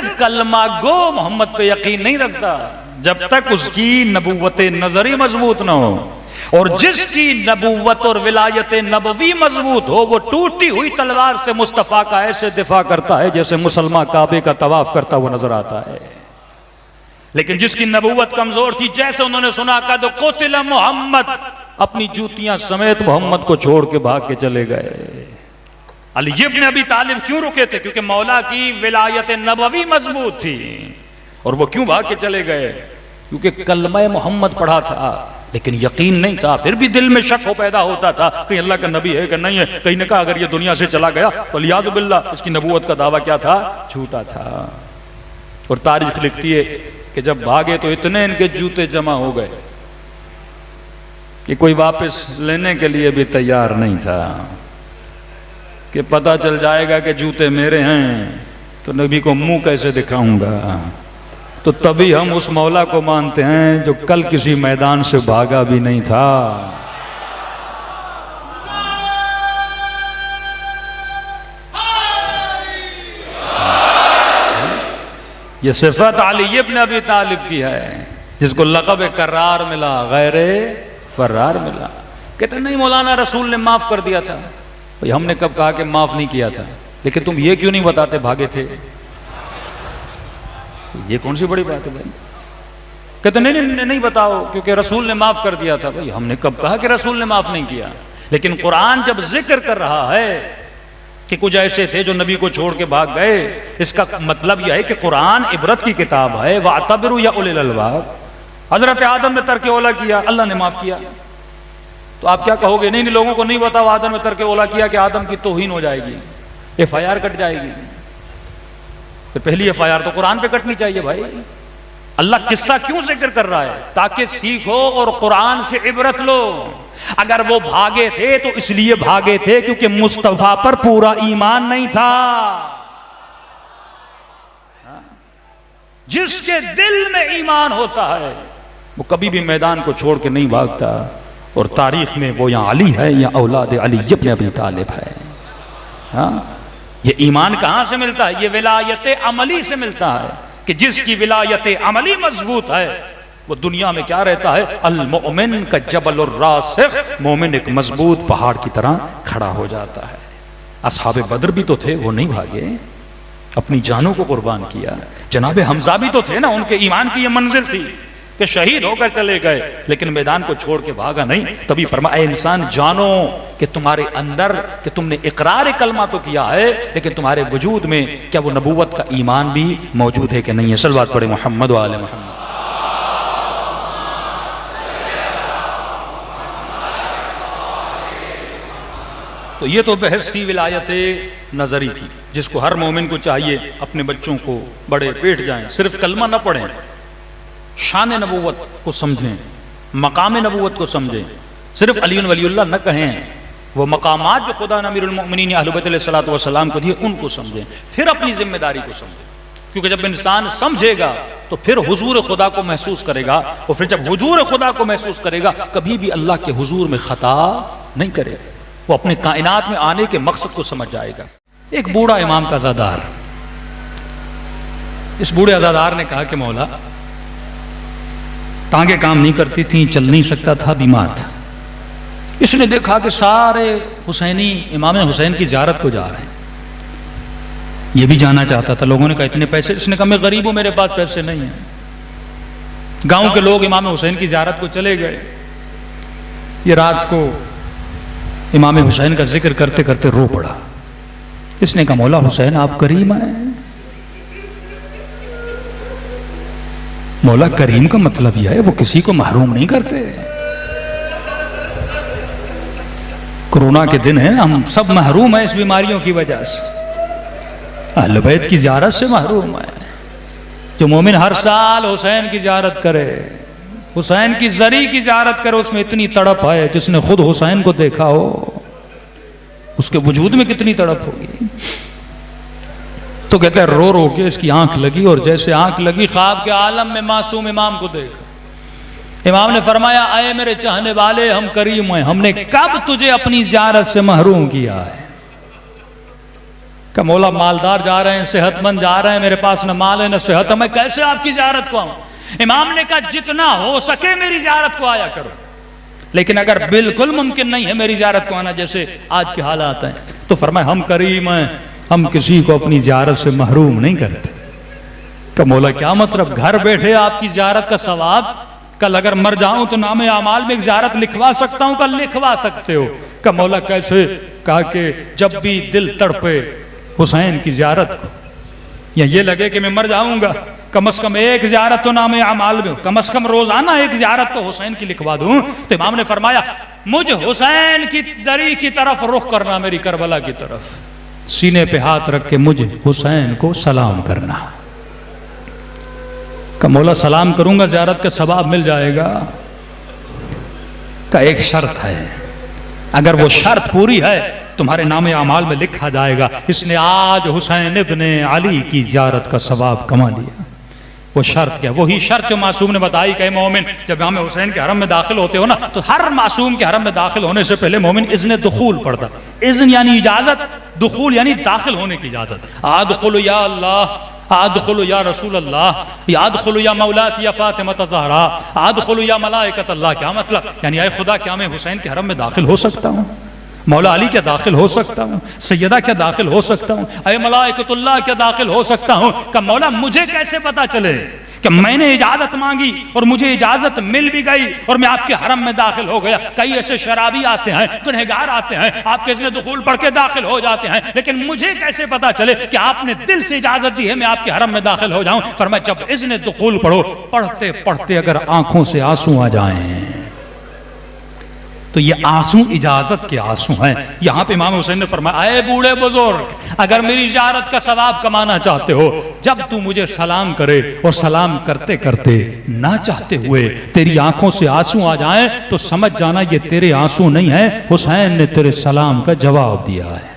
सिर्फ कलमा गो मोहम्मद पे यकीन नहीं रखता जब तक उसकी नबूवत नजरी मजबूत ना हो। और जिसकी नबूवत और विलायत नबवी मजबूत हो वो टूटी हुई तलवार से मुस्तफा का ऐसे दिफा करता है जैसे मुसलमान काबे का तवाफ करता हुआ नजर आता है। लेकिन जिसकी नबूवत कमजोर थी, जैसे उन्होंने सुना कद कुतिल मोहम्मद, अपनी जूतियां समेत मोहम्मद को छोड़ के भाग के चले गए। अली इब्न अबी तालिब क्यों रुके थे? क्योंकि मौला की विलायत नबवी मजबूत थी। और वो क्यों भाग के चले गए? क्योंकि कलमा मोहम्मद पढ़ा था लेकिन यकीन नहीं था। फिर भी दिल में शक हो पैदा होता था कहीं अल्लाह का नबी है कि नहीं है। कहीं ने कहा अगर ये दुनिया से चला गया तो लियाज़ु बिल्लाह इसकी नबूवत का दावा क्या था? झूठा था। और तारीख लिखती है कि जब भागे तो इतने इनके जूते जमा हो गए कि कोई वापस लेने के लिए भी तैयार नहीं था कि पता चल जाएगा कि जूते मेरे हैं तो नबी को मुंह कैसे दिखाऊंगा। तो तभी हम उस मौला को मानते हैं जो कल किसी मैदान से भागा भी नहीं था। ये सिफत अली इब्न अबी तालिब की है जिसको लक़ब करार मिला, गैरे फरार मिला। कहते नहीं मौलाना रसूल ने माफ कर दिया था। भाई हमने कब कहा कि माफ नहीं किया था? लेकिन तुम ये क्यों नहीं बताते भागे थे? ये कौन सी बड़ी बात है भाई? कहते नहीं बताओ क्योंकि रसूल ने माफ कर दिया था। भाई हमने कब कहा कि रसूल ने माफ नहीं किया? लेकिन कुरान जब जिक्र कर रहा है कि कुछ ऐसे थे जो नबी को छोड़ के भाग गए, इसका मतलब यह है कि कुरान इबरत की किताब है। वातबिरु या उलिल अलबाब। हजरत आदम ने तर्क ओला किया, अल्लाह ने माफ किया। तो आप क्या कहोगे? नहीं लोगों को नहीं बताओ आदम ने तर्क ओला किया कि आदम की तौहीन हो जाएगी, FIR कट जाएगी। तो पहली FIR तो कुरान पे कटनी चाहिए भाई। अल्लाह किस्सा क्यों जिक्र कर रहा है? ताकि सीखो और कुरान से इबरत लो। अगर वो भागे थे तो इसलिए भागे थे क्योंकि मुस्तफा पर पूरा ईमान नहीं था। जिसके दिल में ईमान होता है वो कभी भी मैदान को छोड़ के नहीं भागता। और तारीख में वो यहाँ अली है या औलाद अली इब्न अबी तालिब है। हाँ, ये ईमान कहां से मिलता है? ये विलायत अमली से मिलता है कि जिसकी विलायत अमली मजबूत है वो दुनिया में क्या रहता है? अल मोमिन का जबल रासिख, मोमिन एक मजबूत पहाड़ की तरह खड़ा हो जाता है। असहाबे बद्र भी तो थे, वो नहीं भागे, अपनी जानों को कुर्बान किया। जनाबे हमजा भी तो थे ना, उनके ईमान की ये मंजिल थी कि शहीद होकर चले गए लेकिन मैदान को छोड़ के भागा नहीं। तभी फरमाया इंसान जानो कि तुम्हारे अंदर कि तुमने इकरार कलमा तो किया है लेकिन तुम्हारे वजूद में क्या वो नबूवत का ईमान भी मौजूद है कि नहीं है? सल्लल्लाहु अलैहि मोहम्मद व आले मोहम्मद। तो ये तो बहस थी विलायत नजरी की, जिसको हर मोमिन को चाहिए अपने बच्चों को बड़े बैठ जाएं, सिर्फ कलमा न पढ़ें, शान नबूवत को समझें, मकाम नबूवत को समझें। सिर्फ अली वलीउल्लाह न कहें, वो मकामात जो खुदा ने अमीरुल मोमिनीन अहले बैत अलैहिस्सलातु वस्सलाम को दिए उनको समझें, फिर अपनी जिम्मेदारी को समझें। क्योंकि जब इंसान समझेगा तो फिर हुजूर खुदा को महसूस करेगा, और फिर जब हुजूर खुदा को महसूस करेगा कभी भी अल्लाह के हुजूर में खता नहीं करेगा। वो अपने कायनात में आने के मकसद को समझ जाएगा। एक बूढ़ा इमाम का अज़ादार, इस बूढ़े अज़ादार ने कहा कि मौला टांगे काम नहीं करती थी, चल नहीं सकता था, बीमार था। इसने देखा कि सारे हुसैनी इमाम हुसैन की ज़ियारत को जा रहे हैं, ये भी जाना चाहता था। लोगों ने कहा इतने पैसे? इसने कहा मैं गरीब हूं, मेरे पास पैसे नहीं हैं। गांव के लोग इमाम हुसैन की ज़ियारत को चले गए। ये रात को इमाम हुसैन का जिक्र करते करते रो पड़ा। इसने कहा मौला हुसैन आप करीम हैं। मौला करीम का मतलब यह है वो किसी को महरूम नहीं करते। कोरोना के दिन है, हम सब महरूम हैं इस बीमारियों की वजह से। अहले बैत की ज़ियारत से महरूम है। जो मोमिन हर साल हुसैन की ज़ियारत करे, हुसैन की जरी की ज़ियारत करे, उसमें इतनी तड़प है। जिसने खुद हुसैन को देखा हो उसके वजूद में कितनी तड़प होगी। तो कहते हैं रो रो के इसकी आंख लगी, और जैसे आंख लगी ख्वाब के आलम में मासूम इमाम को देखा। इमाम ने फरमाया आए मेरे चाहने वाले, हम करीम हैं, हमने कब तुझे अपनी ज़ियारत से महरूम किया है? का मौला मालदार जा रहे हैं, सेहतमंद जा रहे हैं, मेरे पास न माल है न सेहत है, मैं कैसे आपकी ज़ियारत को आऊं? इमाम ने कहा जितना हो सके मेरी ज़ियारत को आया करो, लेकिन अगर बिल्कुल मुमकिन नहीं है मेरी ज़ियारत को आना, जैसे आज के हालात हैं, तो फरमाए हम करीम हैं, हम किसी को अपनी ज़ियारत से महरूम नहीं करते। का मौला क्या मतलब, घर बैठे आपकी ज़ियारत का सवाब, कल अगर मर जाऊं तो नामे आमाल में एक ज़ियारत लिखवा सकता हूं, कल लिखवा सकते हो। का मौला कैसे? कहा कि जब भी दिल तड़पे हुसैन की ज़ियारत को, या ये लगे कि मैं मर जाऊंगा, कम से कम एक ज़ियारत तो नामे आमाल में, कम से कम रोजाना एक ज़ियारत तो हुसैन की लिखवा दूं। तो इमाम ने फरमाया मुझ हुसैन की जरी की तरफ रुख करना, मेरी करबला की तरफ, सीने पे हाथ रख के मुझे हुसैन को सलाम करना। का मौला सलाम करूंगा ज़ियारत का सवाब मिल जाएगा। का एक शर्त है, अगर वो शर्त पूरी है तुम्हारे नामे आमाल में लिखा जाएगा, इसने आज हुसैन इब्ने अली की ज़ियारत का सवाब कमा लिया। वो शर्त क्या? वही शर्त जो मासूम ने बताई कि मोमिन जब इमाम हुसैन के हरम में दाखिल होते हो ना, तो हर मासूम के हरम में दाखिल होने से पहले मोमिन इज़्न दुखूल पढ़ता। इज़्न यानी इजाजत, दुखूल यानी दाखिल होने की इजाजत। आदखुलु या अल्लाह, आदखुलु या रसूल अल्लाह, आदखुलु या मौलाती या फातिमा ज़हरा, आदखुलु या मलाइकत अल्लाह। क्या मतलब? यानी ऐ खुदा क्या मैं हुसैन के हरम में दाखिल हो सकता हूँ? मौला अली क्या दाखिल हो सकता हूँ? सैयदा क्या दाखिल हो सकता हूँ? ऐ मलाइकतुल्लाह क्या दाखिल हो सकता हूँ? का मौला मुझे कैसे पता चले कि मैंने इजाजत मांगी और मुझे इजाजत मिल भी गई और मैं आपके हरम में दाखिल हो गया? कई ऐसे शराबी आते हैं, गुनहगार आते हैं, आपके इज़्न दुखूल पढ़ के दाखिल हो जाते हैं, लेकिन मुझे कैसे पता चले कि आपने दिल से इजाजत दी है मैं आपके हरम में दाखिल हो जाऊं? फरमाया जब इज़्न दुखूल पढ़ो, पढ़ते पढ़ते अगर आंखों से आंसू आ जाएं तो ये आंसू इजाजत के आंसू हैं। यहां पे इमाम हुसैन ने फरमाया ऐ बूढ़े बुजुर्ग, अगर मेरी ज़ियारत का सवाब कमाना चाहते हो, जब तू मुझे सलाम करे और सलाम करते करते ना चाहते हुए तेरी आंखों से आंसू आ जाएं, तो समझ जाना ये तेरे आंसू नहीं है, हुसैन ने तेरे सलाम का जवाब दिया है।